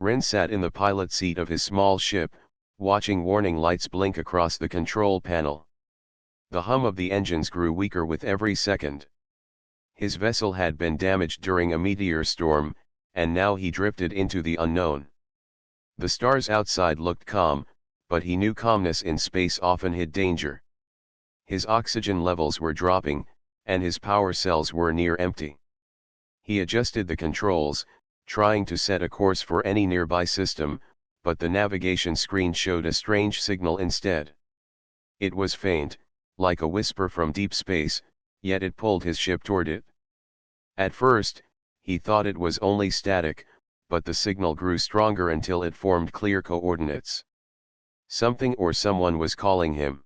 Rin sat in the pilot seat of his small ship, watching warning lights blink across the control panel. The hum of the engines grew weaker with every second. His vessel had been damaged during a meteor storm, and now he drifted into the unknown. The stars outside looked calm, but he knew calmness in space often hid danger. His oxygen levels were dropping, and his power cells were near empty. He adjusted the controls, trying to set a course for any nearby system, but the navigation screen showed a strange signal instead. It was faint, like a whisper from deep space, yet it pulled his ship toward it. At first, he thought it was only static, but the signal grew stronger until it formed clear coordinates. Something or someone was calling him.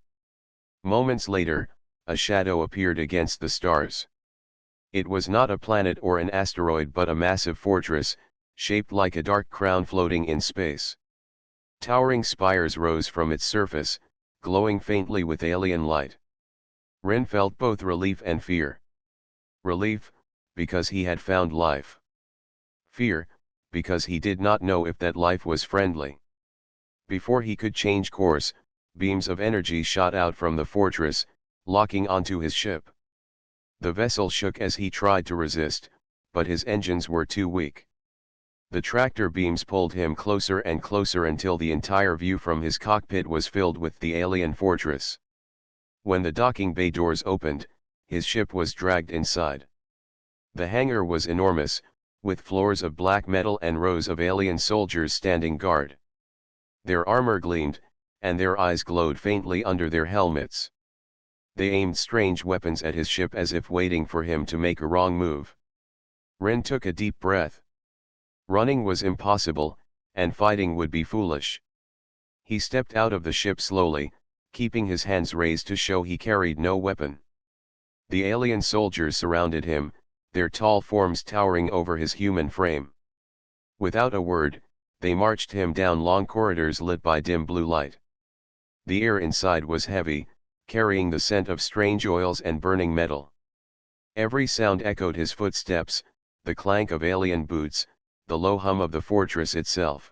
Moments later, a shadow appeared against the stars. It was not a planet or an asteroid but a massive fortress, shaped like a dark crown floating in space. Towering spires rose from its surface, glowing faintly with alien light. Rin felt both relief and fear. Relief, because he had found life. Fear, because he did not know if that life was friendly. Before he could change course, beams of energy shot out from the fortress, locking onto his ship. The vessel shook as he tried to resist, but his engines were too weak. The tractor beams pulled him closer and closer until the entire view from his cockpit was filled with the alien fortress. When the docking bay doors opened, his ship was dragged inside. The hangar was enormous, with floors of black metal and rows of alien soldiers standing guard. Their armor gleamed, and their eyes glowed faintly under their helmets. They aimed strange weapons at his ship as if waiting for him to make a wrong move. Rin took a deep breath. Running was impossible, and fighting would be foolish. He stepped out of the ship slowly, keeping his hands raised to show he carried no weapon. The alien soldiers surrounded him, their tall forms towering over his human frame. Without a word, they marched him down long corridors lit by dim blue light. The air inside was heavy, carrying the scent of strange oils and burning metal. Every sound echoed his footsteps, the clank of alien boots, the low hum of the fortress itself.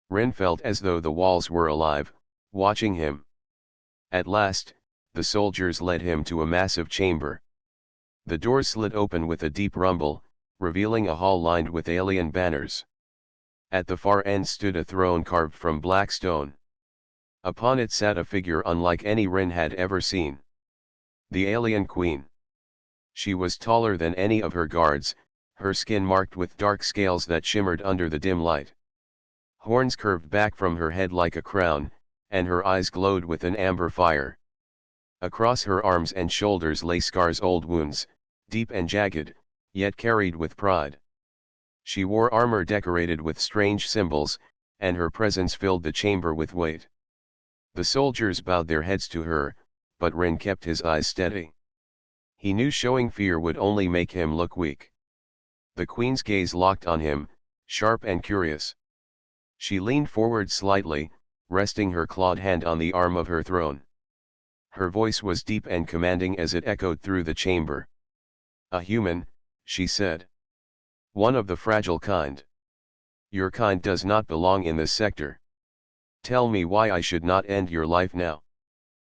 Rin felt as though the walls were alive, watching him. At last, the soldiers led him to a massive chamber. The doors slid open with a deep rumble, revealing a hall lined with alien banners. At the far end stood a throne carved from black stone. Upon it sat a figure unlike any Rin had ever seen. The alien queen. She was taller than any of her guards, her skin marked with dark scales that shimmered under the dim light. Horns curved back from her head like a crown, and her eyes glowed with an amber fire. Across her arms and shoulders lay scars, old wounds, deep and jagged, yet carried with pride. She wore armor decorated with strange symbols, and her presence filled the chamber with weight. The soldiers bowed their heads to her, but Rin kept his eyes steady. He knew showing fear would only make him look weak. The queen's gaze locked on him, sharp and curious. She leaned forward slightly, resting her clawed hand on the arm of her throne. Her voice was deep and commanding as it echoed through the chamber. "A human," she said. "One of the fragile kind. Your kind does not belong in this sector. Tell me why I should not end your life now."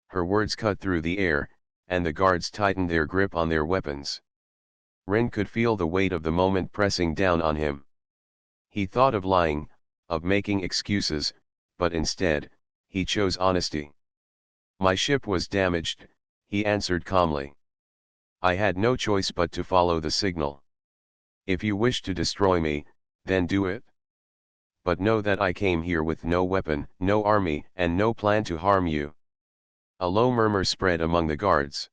Her words cut through the air, and the guards tightened their grip on their weapons. Rin could feel the weight of the moment pressing down on him. He thought of lying, of making excuses, but instead, he chose honesty. "My ship was damaged," he answered calmly. "I had no choice but to follow the signal. If you wish to destroy me, then do it. But know that I came here with no weapon, no army, and no plan to harm you." A low murmur spread among the guards.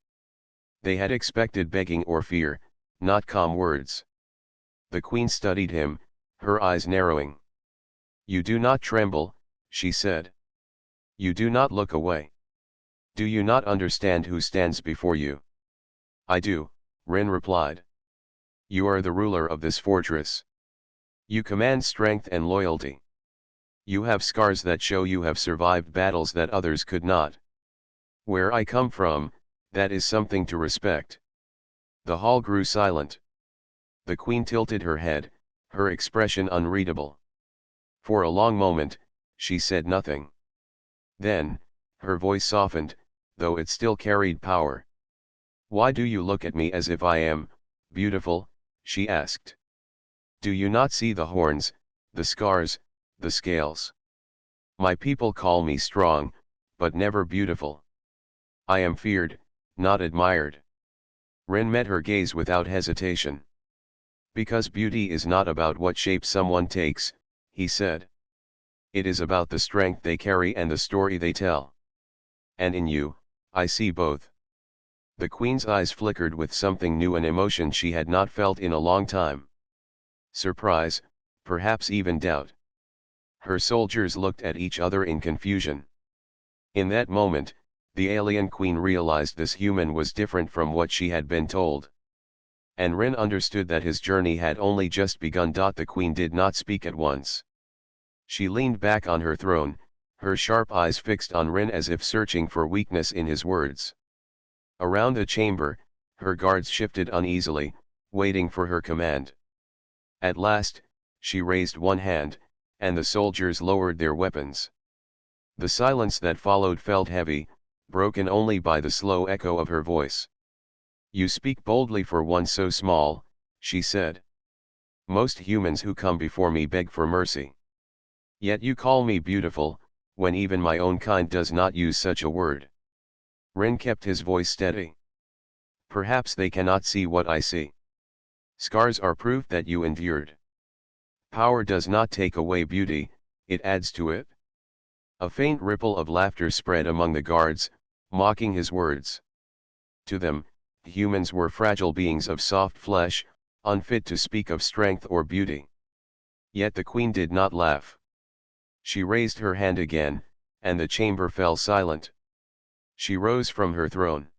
They had expected begging or fear, not calm words. The queen studied him, her eyes narrowing. "You do not tremble," she said. "You do not look away. Do you not understand who stands before you?" "I do," Rin replied. "You are the ruler of this fortress. You command strength and loyalty. You have scars that show you have survived battles that others could not. Where I come from, that is something to respect." The hall grew silent. The queen tilted her head, her expression unreadable. For a long moment, she said nothing. Then, her voice softened, though it still carried power. "Why do you look at me as if I am beautiful?" she asked. "Do you not see the horns, the scars, the scales? My people call me strong, but never beautiful. I am feared, not admired." Ren met her gaze without hesitation. "Because beauty is not about what shape someone takes," he said. "It is about the strength they carry and the story they tell. And in you, I see both." The queen's eyes flickered with something new, an emotion she had not felt in a long time. Surprise, perhaps even doubt. Her soldiers looked at each other in confusion. In that moment, the alien queen realized this human was different from what she had been told. And Ren understood that his journey had only just begun. The queen did not speak at once. She leaned back on her throne, her sharp eyes fixed on Ren as if searching for weakness in his words. Around the chamber, her guards shifted uneasily, waiting for her command. At last, she raised one hand, and the soldiers lowered their weapons. The silence that followed felt heavy, broken only by the slow echo of her voice. "You speak boldly for one so small," she said. "Most humans who come before me beg for mercy. Yet you call me beautiful, when even my own kind does not use such a word." Ren kept his voice steady. "Perhaps they cannot see what I see. Scars are proof that you endured. Power does not take away beauty, it adds to it." A faint ripple of laughter spread among the guards, mocking his words. To them, humans were fragile beings of soft flesh, unfit to speak of strength or beauty. Yet the queen did not laugh. She raised her hand again, and the chamber fell silent. She rose from her throne.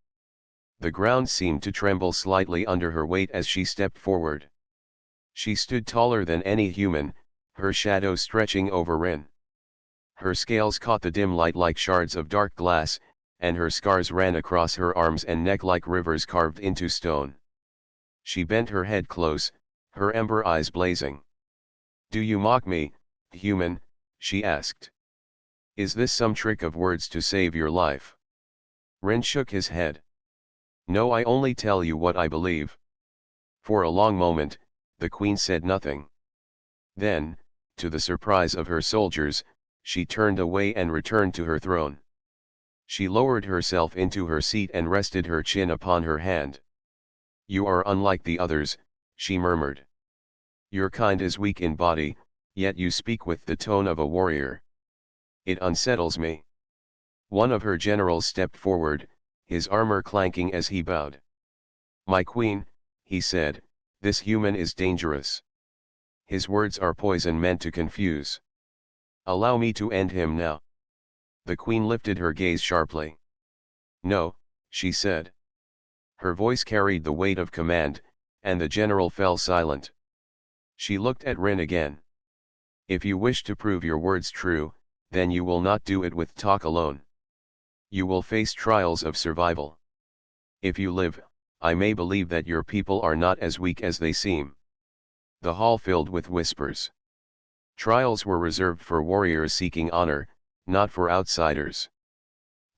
The ground seemed to tremble slightly under her weight as she stepped forward. She stood taller than any human, her shadow stretching over Ren. Her scales caught the dim light like shards of dark glass, and her scars ran across her arms and neck like rivers carved into stone. She bent her head close, her ember eyes blazing. "Do you mock me, human?" she asked. "Is this some trick of words to save your life?" Ren shook his head. "No, I only tell you what I believe." For a long moment, the queen said nothing. Then, to the surprise of her soldiers, she turned away and returned to her throne. She lowered herself into her seat and rested her chin upon her hand. "You are unlike the others," she murmured. "Your kind is weak in body, yet you speak with the tone of a warrior. It unsettles me." One of her generals stepped forward, his armor clanking as he bowed. "My queen," he said, "this human is dangerous. His words are poison meant to confuse. Allow me to end him now." The queen lifted her gaze sharply. "No," she said. Her voice carried the weight of command, and the general fell silent. She looked at Ren again. "If you wish to prove your words true, then you will not do it with talk alone. You will face trials of survival. If you live, I may believe that your people are not as weak as they seem." The hall filled with whispers. Trials were reserved for warriors seeking honor, not for outsiders.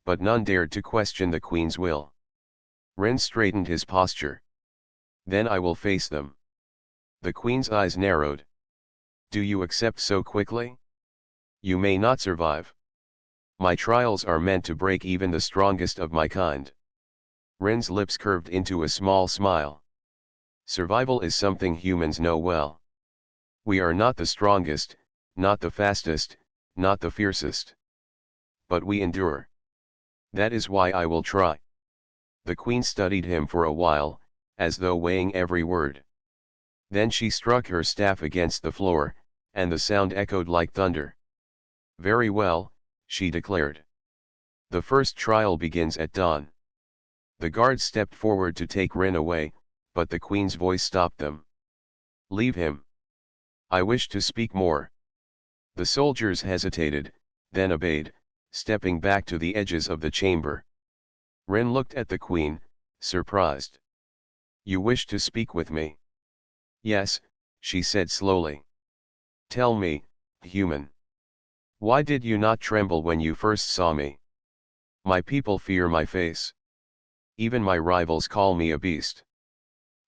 But none dared to question the queen's will. Ren straightened his posture. "Then I will face them." The queen's eyes narrowed. "Do you accept so quickly? You may not survive. My trials are meant to break even the strongest of my kind." Ren's lips curved into a small smile. "Survival is something humans know well. We are not the strongest, not the fastest, not the fiercest. But we endure. That is why I will try." The queen studied him for a while, as though weighing every word. Then she struck her staff against the floor, and the sound echoed like thunder. "Very well," she declared. "The first trial begins at dawn." The guards stepped forward to take Ren away, but the queen's voice stopped them. "Leave him. I wish to speak more." The soldiers hesitated, then obeyed, stepping back to the edges of the chamber. Ren looked at the queen, surprised. "You wish to speak with me?" "Yes," she said slowly. "Tell me, human. Why did you not tremble when you first saw me? My people fear my face. Even my rivals call me a beast.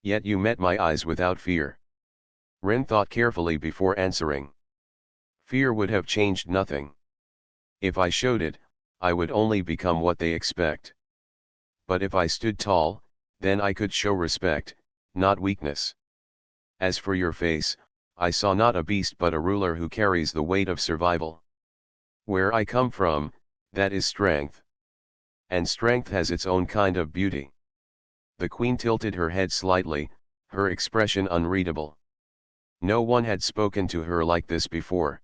Yet you met my eyes without fear. Rin thought carefully before answering. Fear would have changed nothing. If I showed it, I would only become what they expect. But if I stood tall, then I could show respect, not weakness. As for your face, I saw not a beast but a ruler who carries the weight of survival. Where I come from, that is strength. And strength has its own kind of beauty. The queen tilted her head slightly, her expression unreadable. No one had spoken to her like this before.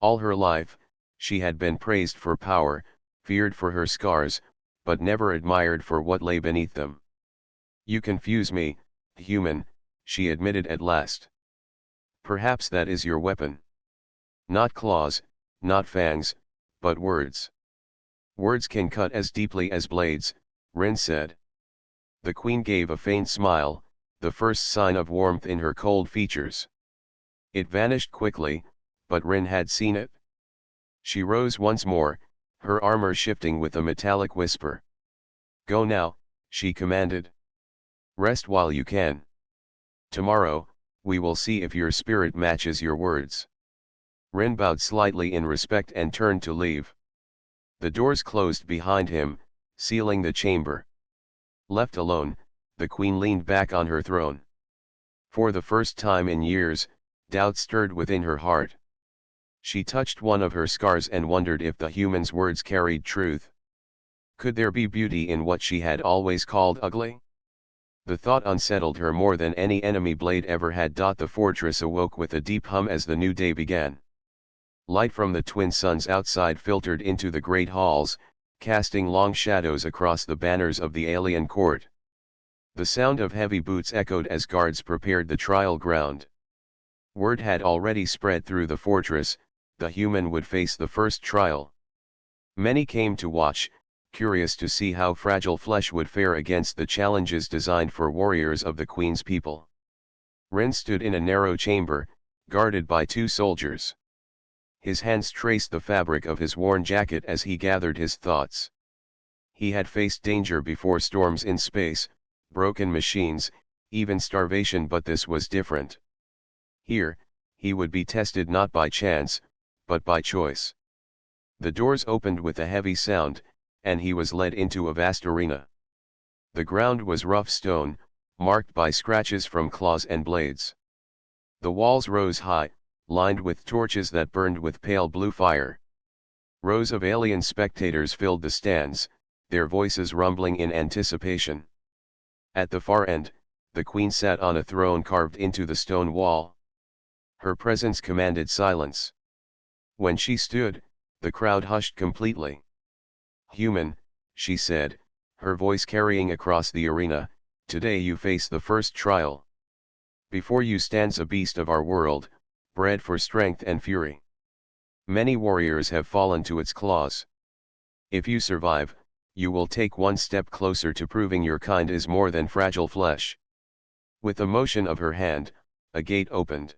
All her life, she had been praised for power, feared for her scars, but never admired for what lay beneath them. You confuse me, human, she admitted at last. Perhaps that is your weapon. Not claws, not fangs, but words. Words can cut as deeply as blades, Rin said. The queen gave a faint smile, the first sign of warmth in her cold features. It vanished quickly, but Rin had seen it. She rose once more, her armor shifting with a metallic whisper. Go now, she commanded. Rest while you can. Tomorrow, we will see if your spirit matches your words. Rin bowed slightly in respect and turned to leave. The doors closed behind him, sealing the chamber. Left alone, the queen leaned back on her throne. For the first time in years, doubt stirred within her heart. She touched one of her scars and wondered if the human's words carried truth. Could there be beauty in what she had always called ugly? The thought unsettled her more than any enemy blade ever had. The fortress awoke with a deep hum as the new day began. Light from the twin suns outside filtered into the great halls, casting long shadows across the banners of the alien court. The sound of heavy boots echoed as guards prepared the trial ground. Word had already spread through the fortress, the human would face the first trial. Many came to watch, curious to see how fragile flesh would fare against the challenges designed for warriors of the queen's people. Rin stood in a narrow chamber, guarded by two soldiers. His hands traced the fabric of his worn jacket as he gathered his thoughts. He had faced danger before, storms in space, broken machines, even starvation, but this was different. Here, he would be tested not by chance, but by choice. The doors opened with a heavy sound, and he was led into a vast arena. The ground was rough stone, marked by scratches from claws and blades. The walls rose high, lined with torches that burned with pale blue fire. Rows of alien spectators filled the stands, their voices rumbling in anticipation. At the far end, the queen sat on a throne carved into the stone wall. Her presence commanded silence. When she stood, the crowd hushed completely. Human, she said, her voice carrying across the arena, today you face the first trial. Before you stands a beast of our world, bred for strength and fury. Many warriors have fallen to its claws. If you survive, you will take one step closer to proving your kind is more than fragile flesh. With a motion of her hand, a gate opened.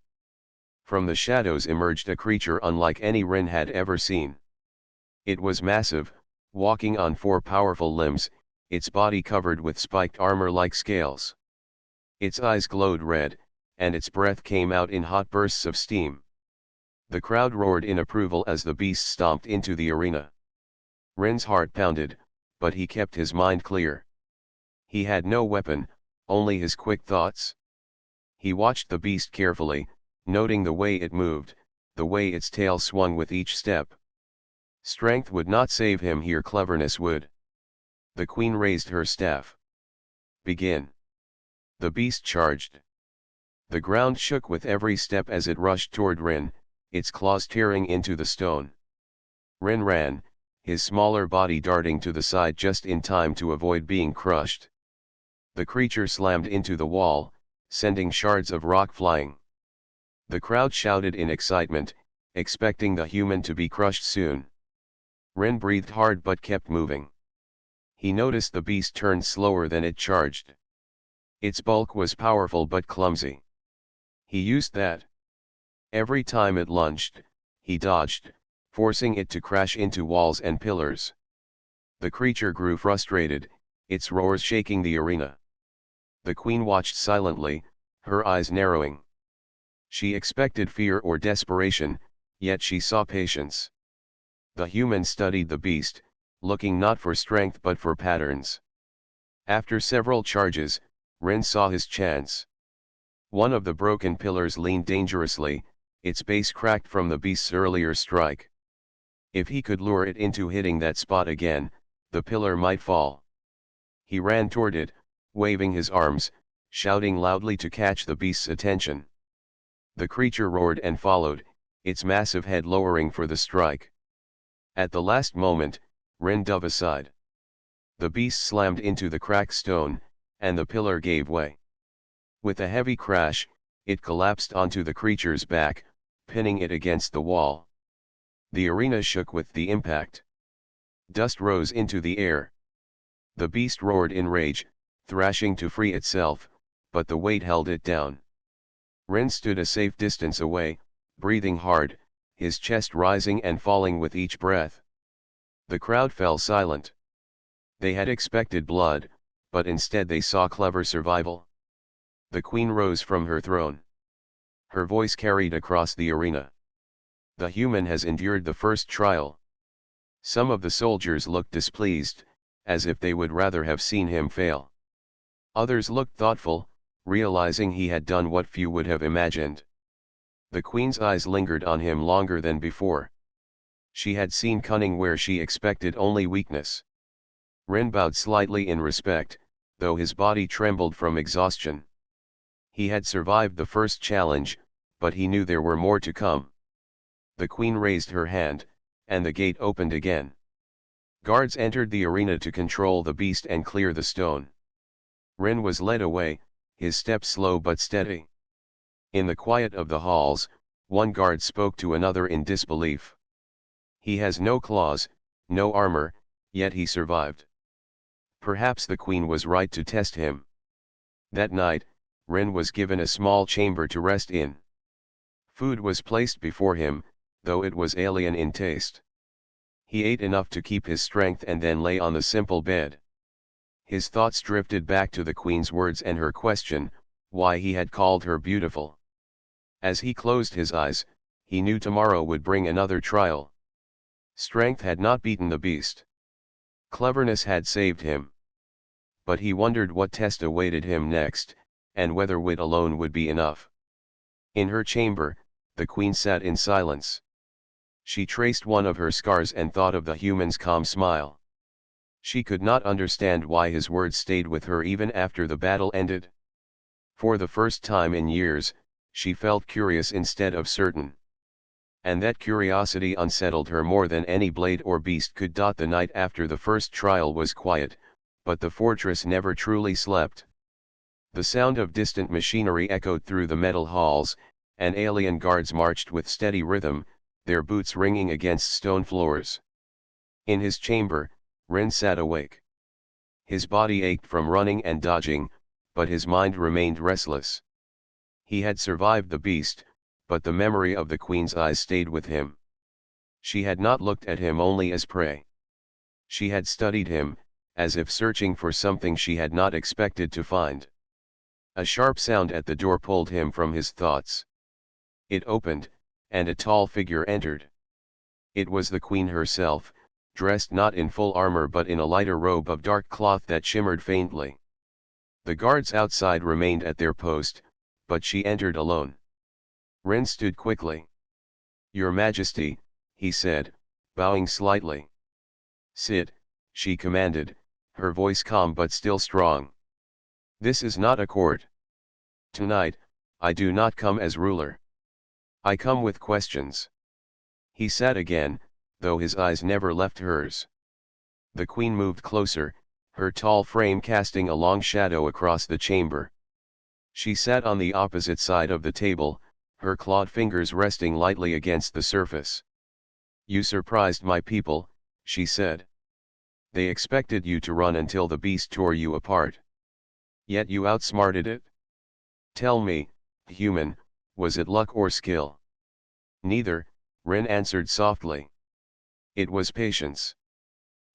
From the shadows emerged a creature unlike any Rin had ever seen. It was massive, walking on four powerful limbs, its body covered with spiked armor like scales. Its eyes glowed red, and its breath came out in hot bursts of steam. The crowd roared in approval as the beast stomped into the arena. Rin's heart pounded, but he kept his mind clear. He had no weapon, only his quick thoughts. He watched the beast carefully, noting the way it moved, the way its tail swung with each step. Strength would not save him here, cleverness would. The queen raised her staff. Begin. The beast charged. The ground shook with every step as it rushed toward Rin, its claws tearing into the stone. Rin ran, his smaller body darting to the side just in time to avoid being crushed. The creature slammed into the wall, sending shards of rock flying. The crowd shouted in excitement, expecting the human to be crushed soon. Rin breathed hard but kept moving. He noticed the beast turned slower than it charged. Its bulk was powerful but clumsy. He used that. Every time it lunged, He dodged, forcing it to crash into walls and pillars. The creature grew frustrated, its roars shaking the arena. The queen watched silently, her eyes narrowing. She expected fear or desperation, yet she saw patience. The human studied the beast, looking not for strength but for patterns. After several charges, Ren saw his chance. One of the broken pillars leaned dangerously, its base cracked from the beast's earlier strike. If he could lure it into hitting that spot again, the pillar might fall. He ran toward it, waving his arms, shouting loudly to catch the beast's attention. The creature roared and followed, its massive head lowering for the strike. At the last moment, Ren dove aside. The beast slammed into the cracked stone, and the pillar gave way. With a heavy crash, it collapsed onto the creature's back, pinning it against the wall. The arena shook with the impact. Dust rose into the air. The beast roared in rage, thrashing to free itself, but the weight held it down. Ren stood a safe distance away, breathing hard, his chest rising and falling with each breath. The crowd fell silent. They had expected blood, but instead they saw clever survival. The queen rose from her throne. Her voice carried across the arena. The human has endured the first trial. Some of the soldiers looked displeased, as if they would rather have seen him fail. Others looked thoughtful, realizing he had done what few would have imagined. The queen's eyes lingered on him longer than before. She had seen cunning where she expected only weakness. Ren bowed slightly in respect, though his body trembled from exhaustion. He had survived the first challenge, but he knew there were more to come. The queen raised her hand, and the gate opened again. Guards entered the arena to control the beast and clear the stone. Ren was led away, his steps slow but steady. In the quiet of the halls, one guard spoke to another in disbelief. He has no claws, no armor, yet he survived. Perhaps the queen was right to test him. That night, Ren was given a small chamber to rest in. Food was placed before him, though it was alien in taste. He ate enough to keep his strength and then lay on the simple bed. His thoughts drifted back to the queen's words and her question, why he had called her beautiful. As he closed his eyes, he knew tomorrow would bring another trial. Strength had not beaten the beast. Cleverness had saved him. But he wondered what test awaited him next, and whether wit alone would be enough. In her chamber, the queen sat in silence. She traced one of her scars and thought of the human's calm smile. She could not understand why his words stayed with her even after the battle ended. For the first time in years, she felt curious instead of certain. And that curiosity unsettled her more than any blade or beast could. The night after the first trial was quiet, but the fortress never truly slept. The sound of distant machinery echoed through the metal halls, and alien guards marched with steady rhythm, their boots ringing against stone floors. In his chamber, Ren sat awake. His body ached from running and dodging, but his mind remained restless. He had survived the beast, but the memory of the queen's eyes stayed with him. She had not looked at him only as prey. She had studied him, as if searching for something she had not expected to find. A sharp sound at the door pulled him from his thoughts. It opened, and a tall figure entered. It was the queen herself, dressed not in full armor but in a lighter robe of dark cloth that shimmered faintly. The guards outside remained at their post, but she entered alone. Ren stood quickly. "Your Majesty," he said, bowing slightly. "Sit," she commanded, her voice calm but still strong. "This is not a court. Tonight, I do not come as ruler. I come with questions." He sat again, though his eyes never left hers. The queen moved closer, her tall frame casting a long shadow across the chamber. She sat on the opposite side of the table, her clawed fingers resting lightly against the surface. "You surprised my people," she said. "They expected you to run until the beast tore you apart. Yet you outsmarted it. Tell me, human, was it luck or skill?" "Neither," Rin answered softly. It was patience.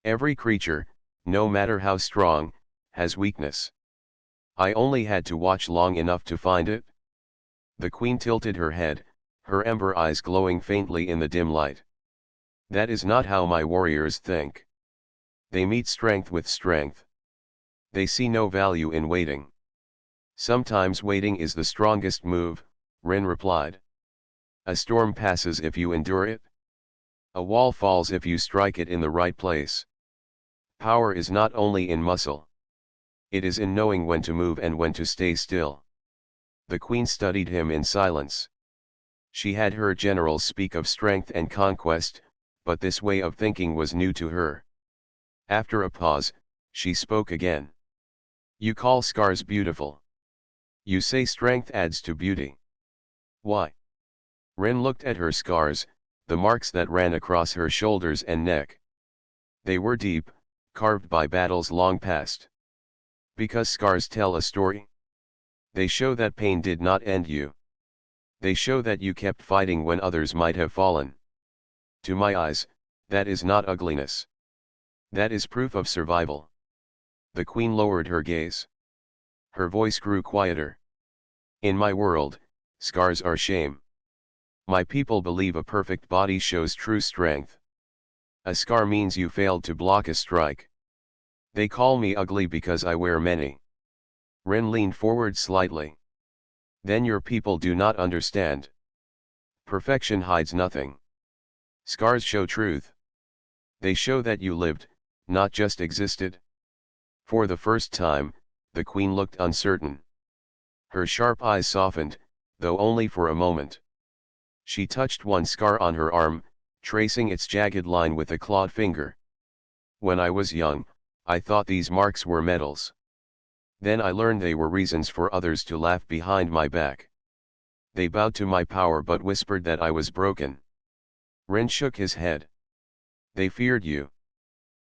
Every creature, no matter how strong, has weakness. I only had to watch long enough to find it. The queen tilted her head, her ember eyes glowing faintly in the dim light. That is not how my warriors think. They meet strength with strength. They see no value in waiting. Sometimes waiting is the strongest move, Rin replied. A storm passes if you endure it. A wall falls if you strike it in the right place. Power is not only in muscle. It is in knowing when to move and when to stay still. The queen studied him in silence. She had heard generals speak of strength and conquest, but this way of thinking was new to her. After a pause, she spoke again. You call scars beautiful. You say strength adds to beauty. Why? Rin looked at her scars, the marks that ran across her shoulders and neck. They were deep, carved by battles long past. Because scars tell a story. They show that pain did not end you. They show that you kept fighting when others might have fallen. To my eyes, that is not ugliness. That is proof of survival. The queen lowered her gaze. Her voice grew quieter. In my world, scars are shame. My people believe a perfect body shows true strength. A scar means you failed to block a strike. They call me ugly because I wear many. Rin leaned forward slightly. Then your people do not understand. Perfection hides nothing. Scars show truth. They show that you lived, not just existed. For the first time, the queen looked uncertain. Her sharp eyes softened, though only for a moment. She touched one scar on her arm, tracing its jagged line with a clawed finger. When I was young, I thought these marks were medals. Then I learned they were reasons for others to laugh behind my back. They bowed to my power but whispered that I was broken. Rin shook his head. They feared you.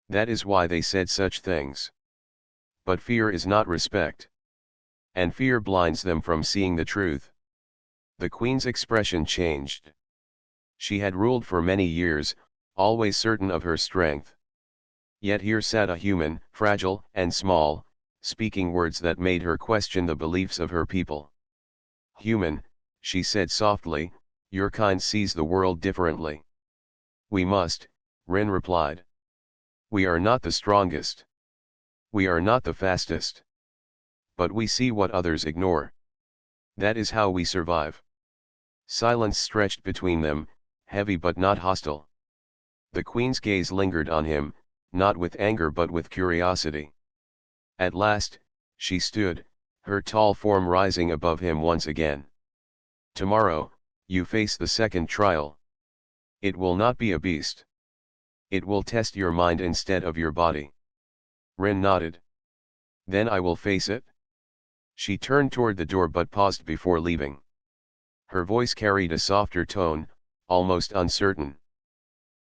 That is why they said such things. But fear is not respect. And fear blinds them from seeing the truth. The queen's expression changed. She had ruled for many years, always certain of her strength. Yet here sat a human, fragile and small, speaking words that made her question the beliefs of her people. Human, she said softly, your kind sees the world differently. We must, Rin replied. We are not the strongest. We are not the fastest. But we see what others ignore. That is how we survive. Silence stretched between them, heavy but not hostile. The queen's gaze lingered on him, not with anger but with curiosity. At last, she stood, her tall form rising above him once again. Tomorrow, you face the second trial. It will not be a beast. It will test your mind instead of your body. Rin nodded. Then I will face it? She turned toward the door but paused before leaving. Her voice carried a softer tone, almost uncertain.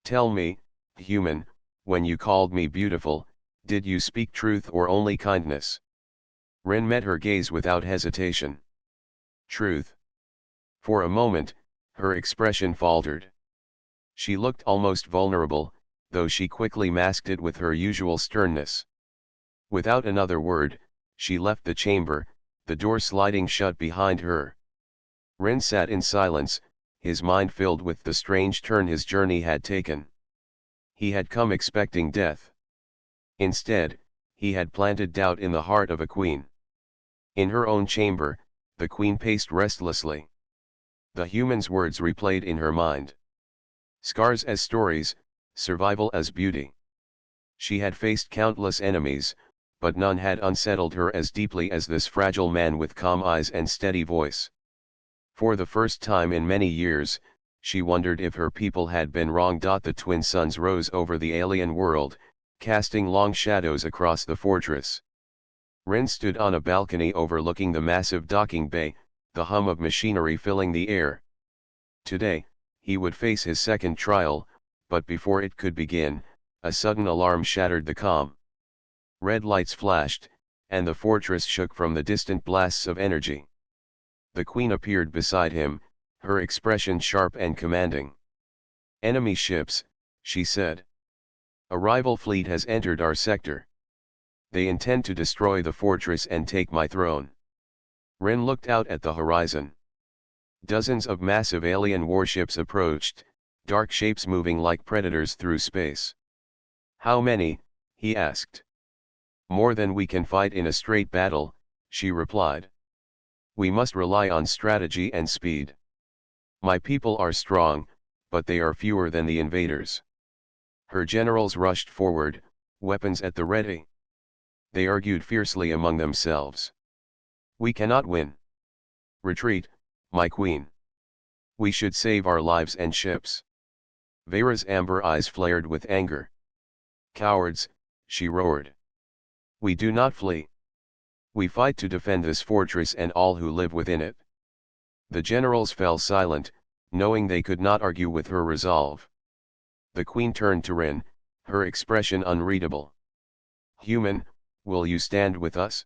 Tell me, human, when you called me beautiful, did you speak truth or only kindness? Rin met her gaze without hesitation. Truth. For a moment, her expression faltered. She looked almost vulnerable, though she quickly masked it with her usual sternness. Without another word, she left the chamber, the door sliding shut behind her. Rin sat in silence, his mind filled with the strange turn his journey had taken. He had come expecting death. Instead, he had planted doubt in the heart of a queen. In her own chamber, the queen paced restlessly. The human's words replayed in her mind. Scars as stories, survival as beauty. She had faced countless enemies, but none had unsettled her as deeply as this fragile man with calm eyes and steady voice. For the first time in many years, she wondered if her people had been wrong. The twin suns rose over the alien world, casting long shadows across the fortress. Rin stood on a balcony overlooking the massive docking bay, the hum of machinery filling the air. Today, he would face his second trial, but before it could begin, a sudden alarm shattered the calm. Red lights flashed, and the fortress shook from the distant blasts of energy. The queen appeared beside him, her expression sharp and commanding. Enemy ships, she said. A rival fleet has entered our sector. They intend to destroy the fortress and take my throne. Rin looked out at the horizon. Dozens of massive alien warships approached, dark shapes moving like predators through space. How many? He asked. More than we can fight in a straight battle, she replied. We must rely on strategy and speed. My people are strong, but they are fewer than the invaders. Her generals rushed forward, weapons at the ready. They argued fiercely among themselves. We cannot win. Retreat, my queen. We should save our lives and ships. Vera's amber eyes flared with anger. Cowards, she roared. We do not flee. We fight to defend this fortress and all who live within it. The generals fell silent, knowing they could not argue with her resolve. The queen turned to Rin, her expression unreadable. Human, will you stand with us?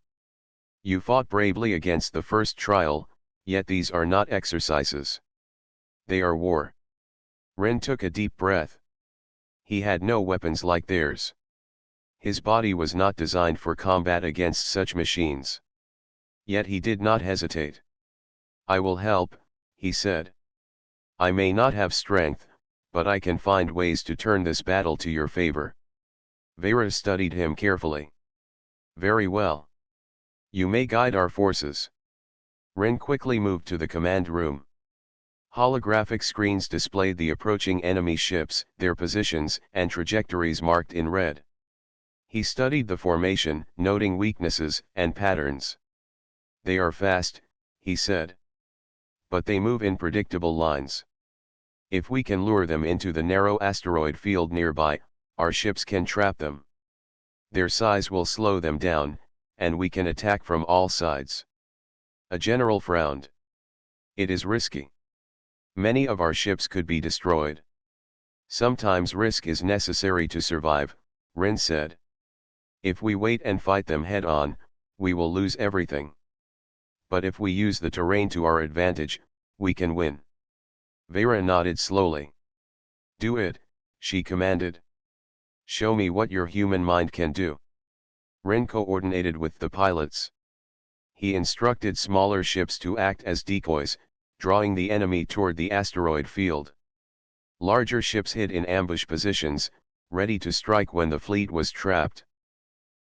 You fought bravely against the first trial, yet these are not exercises. They are war. Rin took a deep breath. He had no weapons like theirs. His body was not designed for combat against such machines. Yet he did not hesitate. I will help, he said. I may not have strength, but I can find ways to turn this battle to your favor. Vera studied him carefully. Very well. You may guide our forces. Rin quickly moved to the command room. Holographic screens displayed the approaching enemy ships, their positions and trajectories marked in red. He studied the formation, noting weaknesses and patterns. They are fast, he said. But they move in predictable lines. If we can lure them into the narrow asteroid field nearby, our ships can trap them. Their size will slow them down, and we can attack from all sides. A general frowned. It is risky. Many of our ships could be destroyed. Sometimes risk is necessary to survive, Rin said. If we wait and fight them head-on, we will lose everything. But if we use the terrain to our advantage, we can win. Vera nodded slowly. Do it, she commanded. Show me what your human mind can do. Rin coordinated with the pilots. He instructed smaller ships to act as decoys, drawing the enemy toward the asteroid field. Larger ships hid in ambush positions, ready to strike when the fleet was trapped.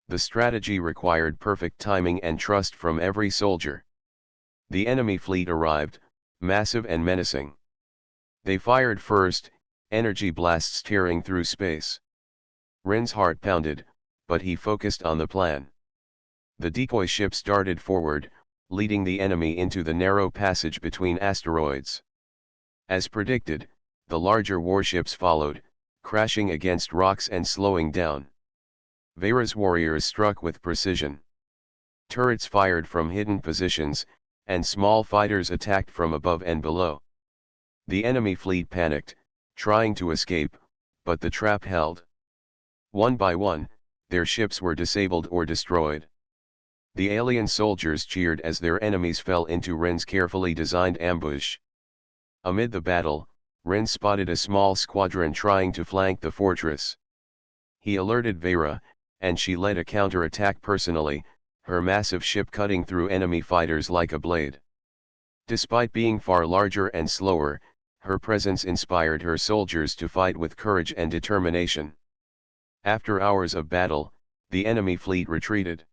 The strategy required perfect timing and trust from every soldier. The enemy fleet arrived, massive and menacing. They fired first, energy blasts tearing through space. Rin's heart pounded, but he focused on the plan. The decoy ships darted forward, leading the enemy into the narrow passage between asteroids. As predicted, the larger warships followed, crashing against rocks and slowing down. Vera's warriors struck with precision. Turrets fired from hidden positions, and small fighters attacked from above and below. The enemy fleet panicked, trying to escape, but the trap held. One by one, their ships were disabled or destroyed. The alien soldiers cheered as their enemies fell into Rin's carefully designed ambush. Amid the battle, Rin spotted a small squadron trying to flank the fortress. He alerted Vera, and she led a counter-attack personally, her massive ship cutting through enemy fighters like a blade. Despite being far larger and slower, her presence inspired her soldiers to fight with courage and determination. After hours of battle, the enemy fleet retreated.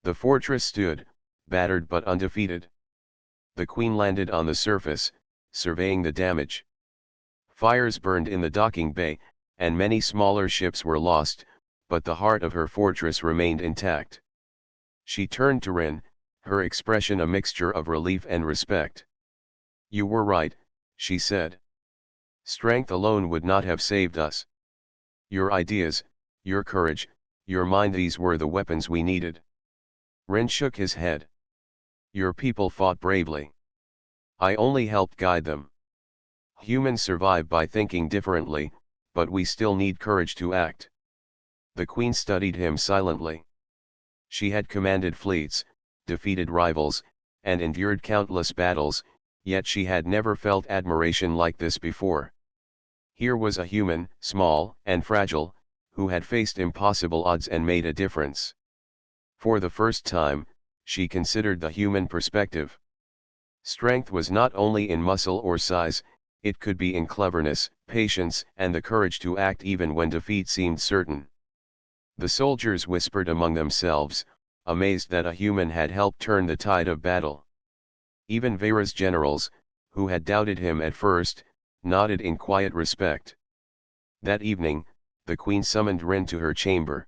The fortress stood, battered but undefeated. The Queen landed on the surface, surveying the damage. Fires burned in the docking bay, and many smaller ships were lost, but the heart of her fortress remained intact. She turned to Rin, her expression a mixture of relief and respect. You were right, she said. Strength alone would not have saved us. Your ideas, your courage, your mind, these were the weapons we needed. Rin shook his head. Your people fought bravely. I only helped guide them. Humans survive by thinking differently, but we still need courage to act. The Queen studied him silently. She had commanded fleets, defeated rivals, and endured countless battles, yet she had never felt admiration like this before. Here was a human, small and fragile, who had faced impossible odds and made a difference. For the first time, she considered the human perspective. Strength was not only in muscle or size, it could be in cleverness, patience, and the courage to act even when defeat seemed certain. The soldiers whispered among themselves, amazed that a human had helped turn the tide of battle. Even Vera's generals, who had doubted him at first, nodded in quiet respect. That evening, the queen summoned Rin to her chamber.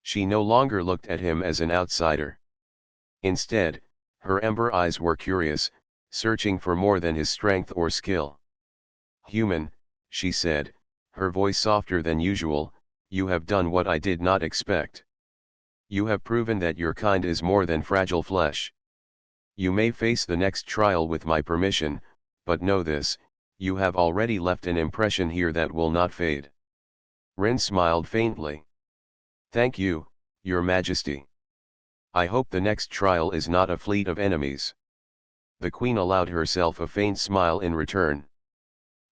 She no longer looked at him as an outsider. Instead, her ember eyes were curious, searching for more than his strength or skill. "Human," she said, her voice softer than usual, "you have done what I did not expect. You have proven that your kind is more than fragile flesh. You may face the next trial with my permission, but know this, you have already left an impression here that will not fade." Rin smiled faintly. "Thank you, Your Majesty. I hope the next trial is not a fleet of enemies." The queen allowed herself a faint smile in return.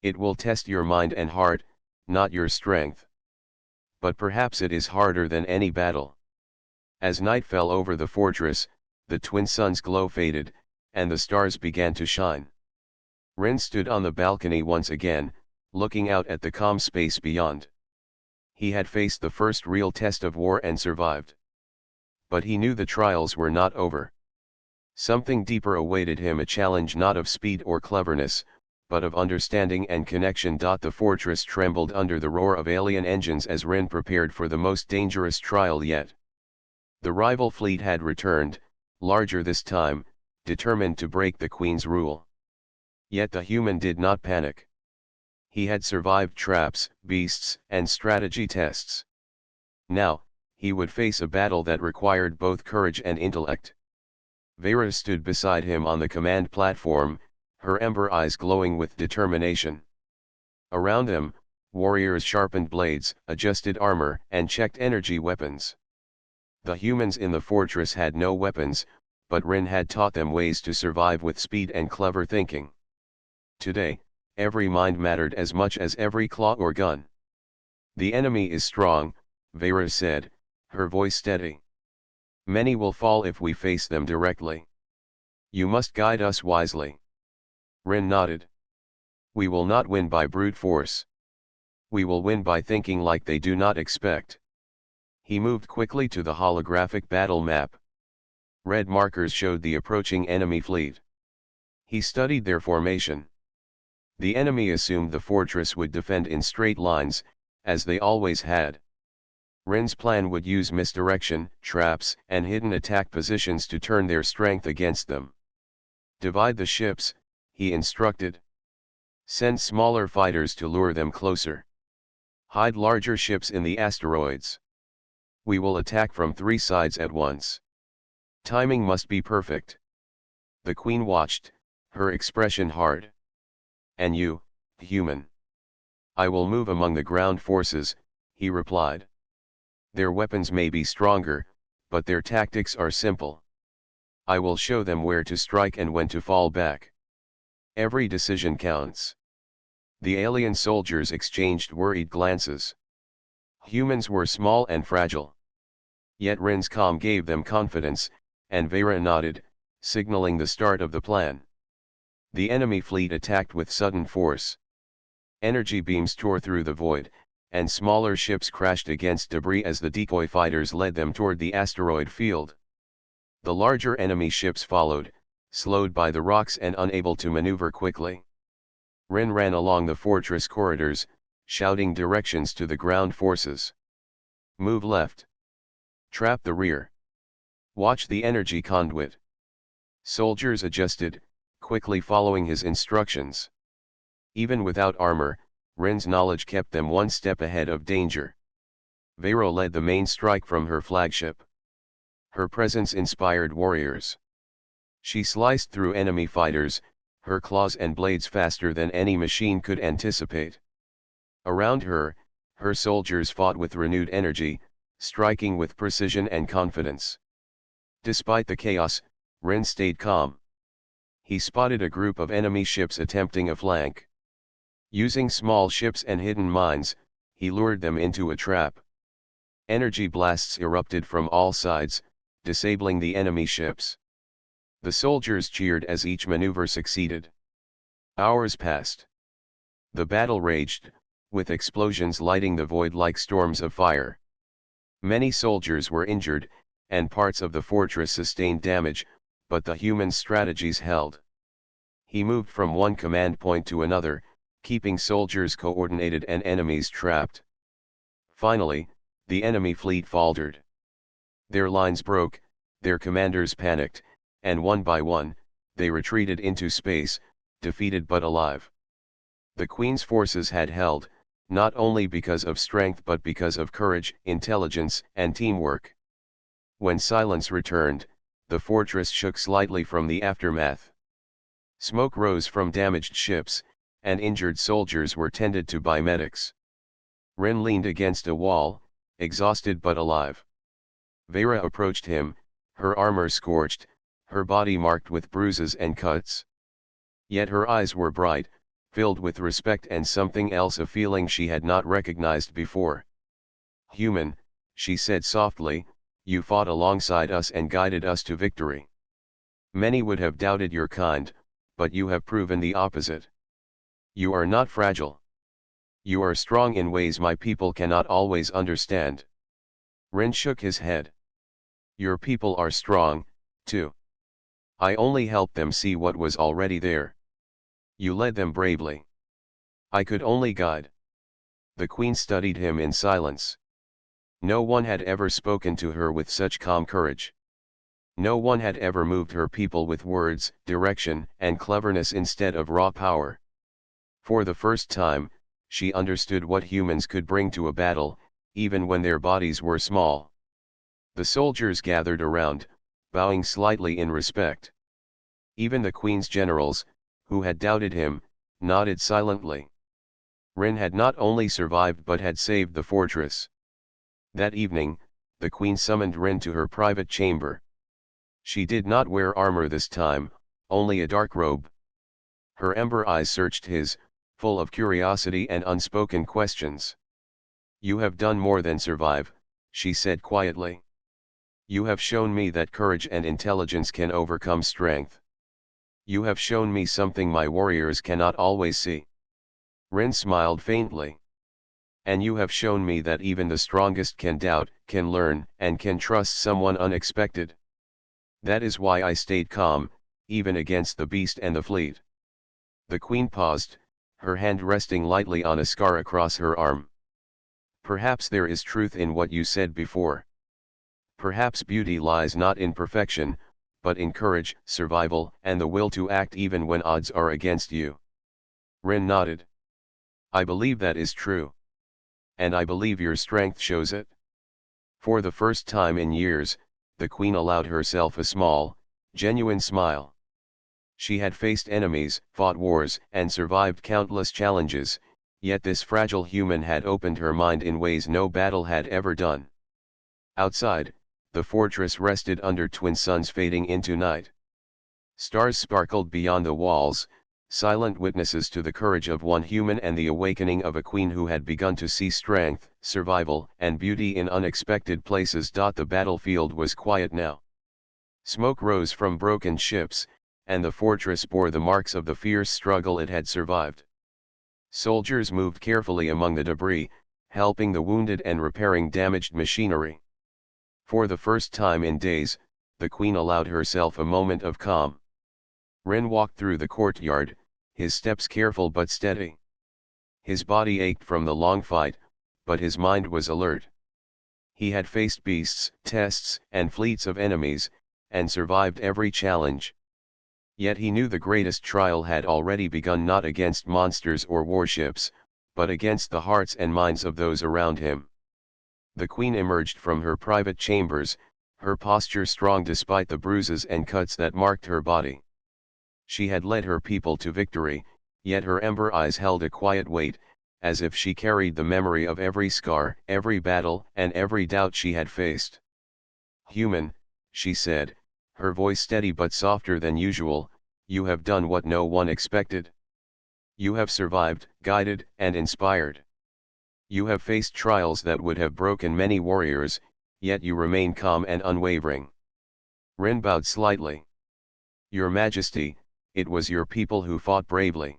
"It will test your mind and heart, not your strength. But perhaps it is harder than any battle." As night fell over the fortress, the twin suns' glow faded, and the stars began to shine. Rin stood on the balcony once again, looking out at the calm space beyond. He had faced the first real test of war and survived. But he knew the trials were not over. Something deeper awaited him, a challenge not of speed or cleverness, but of understanding and connection. The fortress trembled under the roar of alien engines as Rin prepared for the most dangerous trial yet. The rival fleet had returned, larger this time, determined to break the queen's rule. Yet the human did not panic. He had survived traps, beasts, and strategy tests. Now, he would face a battle that required both courage and intellect. Vera stood beside him on the command platform, her ember eyes glowing with determination. Around them, warriors sharpened blades, adjusted armor, and checked energy weapons. The humans in the fortress had no weapons, but Rin had taught them ways to survive with speed and clever thinking. Today, every mind mattered as much as every claw or gun. "The enemy is strong," Vera said, her voice steady. "Many will fall if we face them directly. You must guide us wisely." Rin nodded. "We will not win by brute force. We will win by thinking like they do not expect." He moved quickly to the holographic battle map. Red markers showed the approaching enemy fleet. He studied their formation. The enemy assumed the fortress would defend in straight lines, as they always had. Rin's plan would use misdirection, traps, and hidden attack positions to turn their strength against them. "Divide the ships," he instructed. "Send smaller fighters to lure them closer. Hide larger ships in the asteroids. We will attack from 3 sides at once. Timing must be perfect." The queen watched, her expression hard. "And you, human?" "I will move among the ground forces," he replied. "Their weapons may be stronger, but their tactics are simple. I will show them where to strike and when to fall back. Every decision counts." The alien soldiers exchanged worried glances. Humans were small and fragile. Yet Rin's calm gave them confidence, and Vera nodded, signaling the start of the plan. The enemy fleet attacked with sudden force. Energy beams tore through the void, and smaller ships crashed against debris as the decoy fighters led them toward the asteroid field. The larger enemy ships followed, slowed by the rocks and unable to maneuver quickly. Rin ran along the fortress corridors, shouting directions to the ground forces. "Move left. Trap the rear. Watch the energy conduit." Soldiers adjusted, quickly following his instructions. Even without armor, Rin's knowledge kept them one step ahead of danger. Vera led the main strike from her flagship. Her presence inspired warriors. She sliced through enemy fighters, her claws and blades faster than any machine could anticipate. Around her, her soldiers fought with renewed energy, striking with precision and confidence. Despite the chaos, Rin stayed calm. He spotted a group of enemy ships attempting a flank. Using small ships and hidden mines, he lured them into a trap. Energy blasts erupted from all sides, disabling the enemy ships. The soldiers cheered as each maneuver succeeded. Hours passed. The battle raged, with explosions lighting the void like storms of fire. Many soldiers were injured, and parts of the fortress sustained damage, but the human strategies held. He moved from one command point to another, keeping soldiers coordinated and enemies trapped. Finally, the enemy fleet faltered. Their lines broke, their commanders panicked, and one by one, they retreated into space, defeated but alive. The Queen's forces had held, not only because of strength but because of courage, intelligence, and teamwork. When silence returned, the fortress shook slightly from the aftermath. Smoke rose from damaged ships, and injured soldiers were tended to by medics. Ren leaned against a wall, exhausted but alive. Vera approached him, her armor scorched, her body marked with bruises and cuts. Yet her eyes were bright, filled with respect and something else, a feeling she had not recognized before. "Human," she said softly, "you fought alongside us and guided us to victory. Many would have doubted your kind, but you have proven the opposite. You are not fragile. You are strong in ways my people cannot always understand." Ren shook his head. "Your people are strong, too. I only helped them see what was already there. You led them bravely. I could only guide." The Queen studied him in silence. No one had ever spoken to her with such calm courage. No one had ever moved her people with words, direction, and cleverness instead of raw power. For the first time, she understood what humans could bring to a battle, even when their bodies were small. The soldiers gathered around, bowing slightly in respect. Even the Queen's generals, who had doubted him, nodded silently. Ren had not only survived but had saved the fortress. That evening, the Queen summoned Ren to her private chamber. She did not wear armor this time, only a dark robe. Her ember eyes searched his, full of curiosity and unspoken questions. "You have done more than survive," she said quietly. "You have shown me that courage and intelligence can overcome strength. You have shown me something my warriors cannot always see." Ren smiled faintly. "And you have shown me that even the strongest can doubt, can learn, and can trust someone unexpected. That is why I stayed calm, even against the beast and the fleet." The Queen paused, her hand resting lightly on a scar across her arm. "Perhaps there is truth in what you said before. Perhaps beauty lies not in perfection, but in courage, survival, and the will to act even when odds are against you." Ren nodded. "I believe that is true. And I believe your strength shows it." For the first time in years, the Queen allowed herself a small, genuine smile. She had faced enemies, fought wars, and survived countless challenges, yet this fragile human had opened her mind in ways no battle had ever done. Outside, the fortress rested under twin suns fading into night. Stars sparkled beyond the walls, silent witnesses to the courage of one human and the awakening of a queen who had begun to see strength, survival, and beauty in unexpected places. The battlefield was quiet now. Smoke rose from broken ships, and the fortress bore the marks of the fierce struggle it had survived. Soldiers moved carefully among the debris, helping the wounded and repairing damaged machinery. For the first time in days, the Queen allowed herself a moment of calm. Ren walked through the courtyard, his steps careful but steady. His body ached from the long fight, but his mind was alert. He had faced beasts, tests, and fleets of enemies, and survived every challenge. Yet he knew the greatest trial had already begun, not against monsters or warships, but against the hearts and minds of those around him. The Queen emerged from her private chambers, her posture strong despite the bruises and cuts that marked her body. She had led her people to victory, yet her ember eyes held a quiet weight, as if she carried the memory of every scar, every battle, and every doubt she had faced. "Human," she said, her voice steady but softer than usual, "you have done what no one expected. You have survived, guided, and inspired. You have faced trials that would have broken many warriors, yet you remain calm and unwavering. Rin bowed slightly. Your Majesty, it was your people who fought bravely.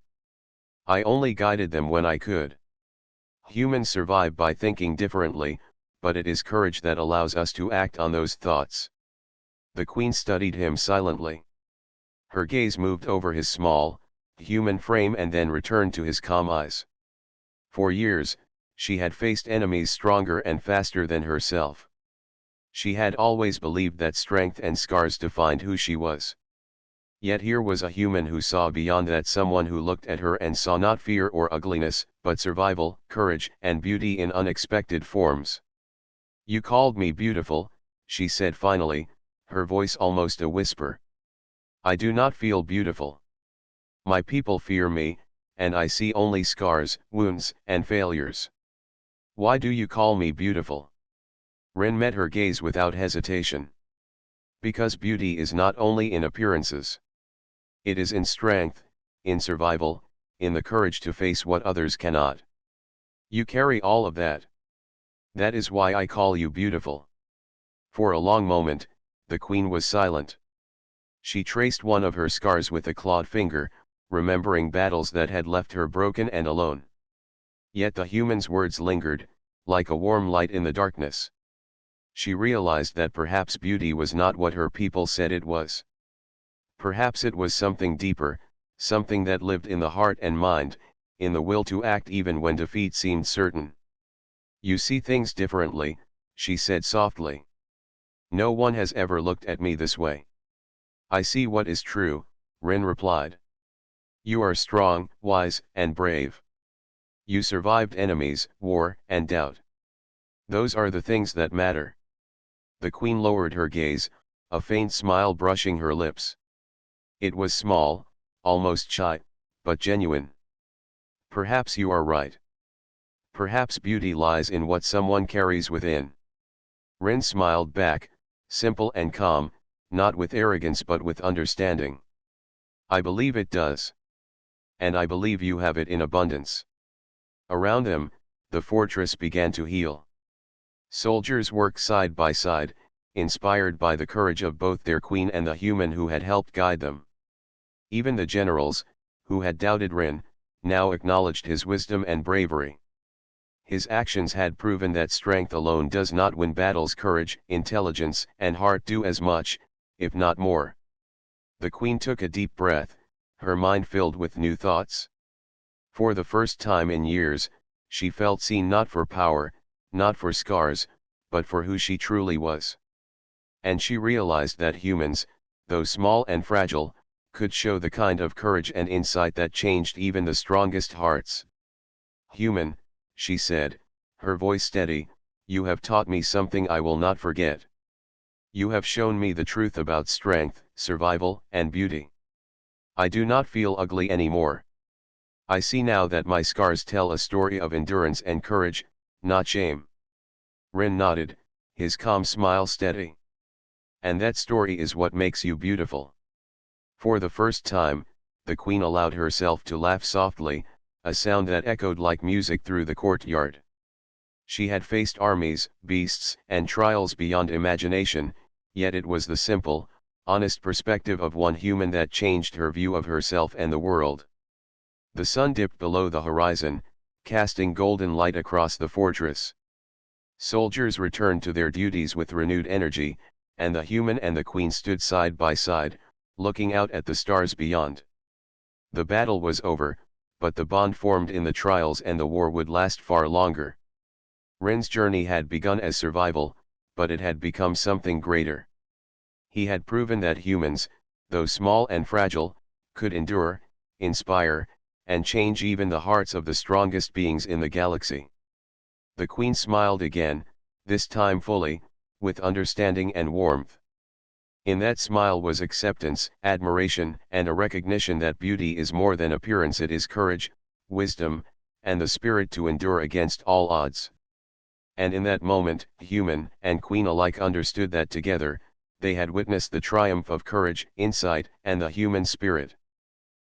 I only guided them when I could. Humans survive by thinking differently, but it is courage that allows us to act on those thoughts. The Queen studied him silently. Her gaze moved over his small, human frame and then returned to his calm eyes. For years, she had faced enemies stronger and faster than herself. She had always believed that strength and scars defined who she was. Yet here was a human who saw beyond that, someone who looked at her and saw not fear or ugliness, but survival, courage, and beauty in unexpected forms. You called me beautiful, she said finally, her voice almost a whisper. I do not feel beautiful. My people fear me, and I see only scars, wounds, and failures. Why do you call me beautiful? Rin met her gaze without hesitation. Because beauty is not only in appearances. It is in strength, in survival, in the courage to face what others cannot. You carry all of that. That is why I call you beautiful. For a long moment, the Queen was silent. She traced one of her scars with a clawed finger, remembering battles that had left her broken and alone. Yet the human's words lingered, like a warm light in the darkness. She realized that perhaps beauty was not what her people said it was. Perhaps it was something deeper, something that lived in the heart and mind, in the will to act even when defeat seemed certain. You see things differently, she said softly. No one has ever looked at me this way. I see what is true, Rin replied. You are strong, wise, and brave. You survived enemies, war, and doubt. Those are the things that matter. The Queen lowered her gaze, a faint smile brushing her lips. It was small, almost shy, but genuine. Perhaps you are right. Perhaps beauty lies in what someone carries within. Rin smiled back, simple and calm, not with arrogance but with understanding. I believe it does. And I believe you have it in abundance. Around them, the fortress began to heal. Soldiers worked side by side, inspired by the courage of both their queen and the human who had helped guide them. Even the generals, who had doubted Rin, now acknowledged his wisdom and bravery. His actions had proven that strength alone does not win battles. Courage, intelligence, and heart do as much, if not more. The Queen took a deep breath, her mind filled with new thoughts. For the first time in years, she felt seen, not for power, not for scars, but for who she truly was. And she realized that humans, though small and fragile, could show the kind of courage and insight that changed even the strongest hearts. Human, she said, her voice steady, you have taught me something I will not forget. You have shown me the truth about strength, survival, and beauty. I do not feel ugly anymore. I see now that my scars tell a story of endurance and courage, not shame. Rin nodded, his calm smile steady. And that story is what makes you beautiful. For the first time, the Queen allowed herself to laugh softly, a sound that echoed like music through the courtyard. She had faced armies, beasts, and trials beyond imagination, yet it was the simple, honest perspective of one human that changed her view of herself and the world. The sun dipped below the horizon, casting golden light across the fortress. Soldiers returned to their duties with renewed energy, and the human and the Queen stood side by side, looking out at the stars beyond. The battle was over, but the bond formed in the trials and the war would last far longer. Rin's journey had begun as survival, but it had become something greater. He had proven that humans, though small and fragile, could endure, inspire, and change even the hearts of the strongest beings in the galaxy. The Queen smiled again, this time fully, with understanding and warmth. In that smile was acceptance, admiration, and a recognition that beauty is more than appearance. It is courage, wisdom, and the spirit to endure against all odds. And in that moment, human and Queen alike understood that together, they had witnessed the triumph of courage, insight, and the human spirit.